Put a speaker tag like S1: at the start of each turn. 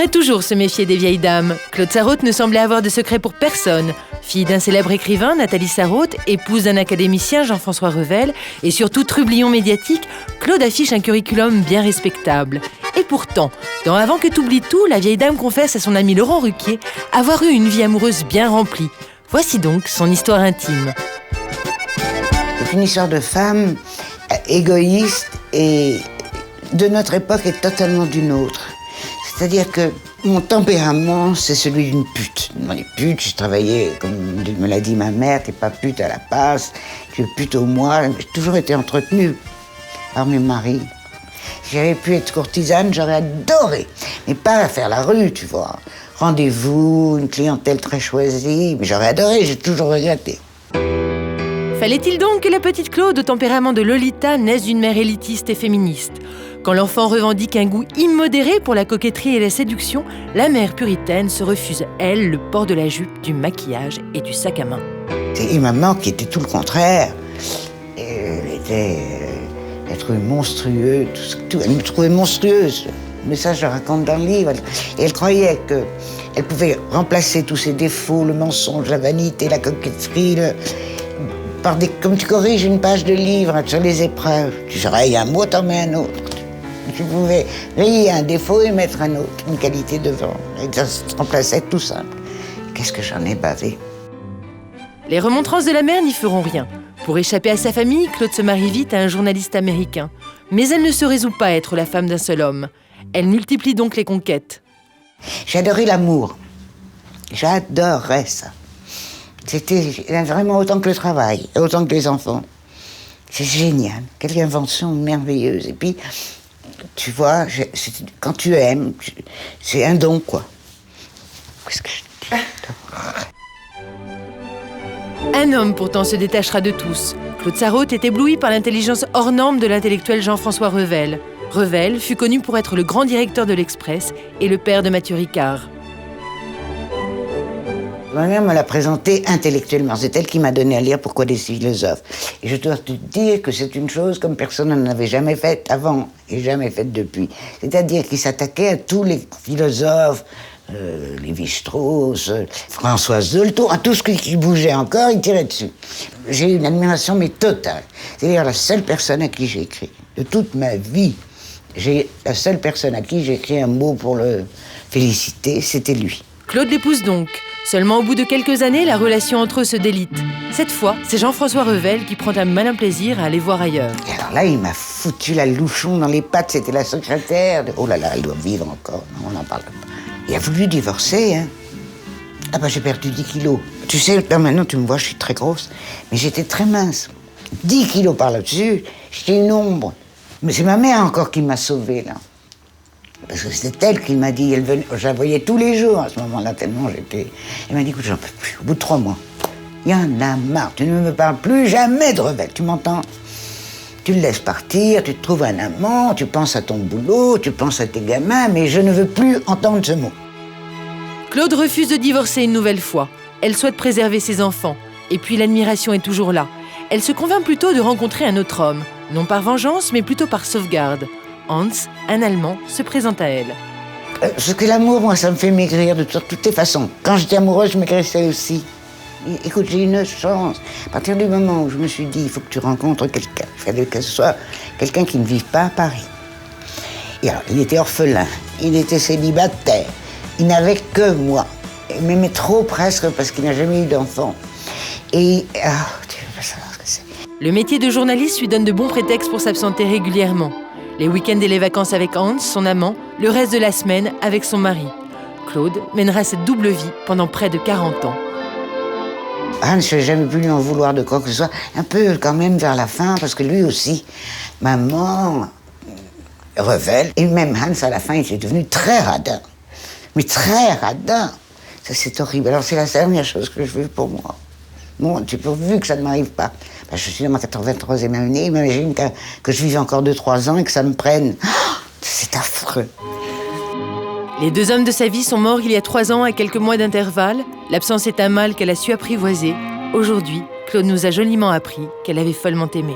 S1: faudrait toujours se méfier des vieilles dames. Claude Sarraute ne semblait avoir de secret pour personne. Fille d'un célèbre écrivain, Nathalie Sarraute, épouse d'un académicien, Jean-François Revel, et surtout trublion médiatique, Claude affiche un curriculum bien respectable. Et pourtant, dans Avant que t'oublies tout, la vieille dame confesse à son ami Laurent Ruquier avoir eu une vie amoureuse bien remplie. Voici donc son histoire intime.
S2: C'est une histoire de femme égoïste et de notre époque est totalement d'une autre. C'est-à-dire que mon tempérament, c'est celui d'une pute. Dans les putes, j'ai travaillé, comme me l'a dit ma mère, t'es pas pute à la passe, tu es pute au mois. J'ai toujours été entretenue par mes maris. Si j'avais pu être courtisane, j'aurais adoré. Mais pas à faire la rue, tu vois. Rendez-vous, une clientèle très choisie. Mais j'aurais adoré, j'ai toujours regretté.
S1: Fallait-il donc que la petite Claude, au tempérament de Lolita, naisse d'une mère élitiste et féministe? Quand l'enfant revendique un goût immodéré pour la coquetterie et la séduction, la mère puritaine se refuse, elle, le port de la jupe, du maquillage et du sac à main.
S2: Et maman, qui était tout le contraire, elle trouvait monstrueux, elle me trouvait monstrueuse. Mais ça, je le raconte dans le livre. Et elle croyait qu'elle pouvait remplacer tous ses défauts, le mensonge, la vanité, la coquetterie, comme tu corriges une page de livre sur les épreuves. Tu railles un mot, t'en mets un autre. Tu pouvais rayer un défaut et mettre un autre, une qualité devant. Et ça se remplaçait tout simple. Qu'est-ce que j'en ai bavé.
S1: Les remontrances de la mère n'y feront rien. Pour échapper à sa famille, Claude se marie vite à un journaliste américain. Mais elle ne se résout pas à être la femme d'un seul homme. Elle multiplie donc les conquêtes.
S2: J'ai adoré l'amour. J'adorais ça. C'était vraiment autant que le travail, autant que les enfants. C'est génial. Quelle invention merveilleuse. Et puis, tu vois, quand tu aimes, c'est un don, quoi. Qu'est-ce que je dis?
S1: Un homme pourtant se détachera de tous. Claude Sarraute est ébloui par l'intelligence hors norme de l'intellectuel Jean-François Revel. Revel fut connu pour être le grand directeur de l'Express et le père de Mathieu Ricard.
S2: Ma mère me l'a présenté intellectuellement. C'est elle qui m'a donné à lire Pourquoi des philosophes. Et je dois te dire que c'est une chose comme personne n'en avait jamais faite avant et jamais faite depuis. C'est-à-dire qu'il s'attaquait à tous les philosophes, Lévi-Strauss, Françoise Dolto, à tout ce qui bougeait encore, il tirait dessus. J'ai eu une admiration mais totale. C'est-à-dire la seule personne à qui j'ai écrit, de toute ma vie, la seule personne à qui j'ai écrit un mot pour le féliciter, c'était lui.
S1: Claude l'épouse donc. Seulement au bout de quelques années, la relation entre eux se délite. Cette fois, c'est Jean-François Revel qui prend un malin plaisir à aller voir ailleurs.
S2: Et alors là, il m'a foutu la louchon dans les pattes. C'était la secrétaire. Oh là là, elle doit vivre encore. Non, on n'en parle pas. Il a voulu divorcer, hein. Ah bah j'ai perdu 10 kilos. Tu sais, là, maintenant, tu me vois, je suis très grosse. Mais j'étais très mince. 10 kilos par là-dessus, j'étais une ombre. Mais c'est ma mère encore qui m'a sauvée, là. Parce que c'était elle qui m'a dit, je la voyais tous les jours à ce moment-là, tellement j'étais... Elle m'a dit, écoute, j'en peux plus, au bout de 3 mois. Il y en a marre, tu ne me parles plus jamais de Revel, tu m'entends? Tu le laisses partir, tu te trouves un amant, tu penses à ton boulot, tu penses à tes gamins, mais je ne veux plus entendre ce mot.
S1: Claude refuse de divorcer une nouvelle fois. Elle souhaite préserver ses enfants. Et puis l'admiration est toujours là. Elle se convainc plutôt de rencontrer un autre homme. Non par vengeance, mais plutôt par sauvegarde. Hans, un Allemand, se présente à elle.
S2: Parce que l'amour, moi, ça me fait maigrir de toutes les façons. Quand j'étais amoureuse, je maigrissais aussi. Et, écoute, j'ai une chance. À partir du moment où je me suis dit, il faut que tu rencontres quelqu'un, il fallait que ce soit quelqu'un qui ne vive pas à Paris. Et alors, il était orphelin, il était célibataire, il n'avait que moi. Il m'aimait trop presque parce qu'il n'a jamais eu d'enfant. Et, tu veux pas savoir ce que c'est.
S1: Le métier de journaliste lui donne de bons prétextes pour s'absenter régulièrement. Les week-ends et les vacances avec Hans, son amant, le reste de la semaine avec son mari. Claude mènera cette double vie pendant près de 40 ans.
S2: Hans, je n'ai jamais pu lui en vouloir de quoi que ce soit. Un peu quand même vers la fin, parce que lui aussi, maman, Revel, et même Hans, à la fin, il est devenu très radin. Mais très radin. Ça, c'est horrible. Alors, c'est la dernière chose que je veux pour moi. Bon, tu peux vu que ça ne m'arrive pas. Ben, je suis dans ma 83e année, imagine que je vive encore 2-3 ans et que ça me prenne. Oh, c'est affreux.
S1: Les deux hommes de sa vie sont morts il y a 3 ans à quelques mois d'intervalle. L'absence est un mal qu'elle a su apprivoiser. Aujourd'hui, Claude nous a joliment appris qu'elle avait follement aimé.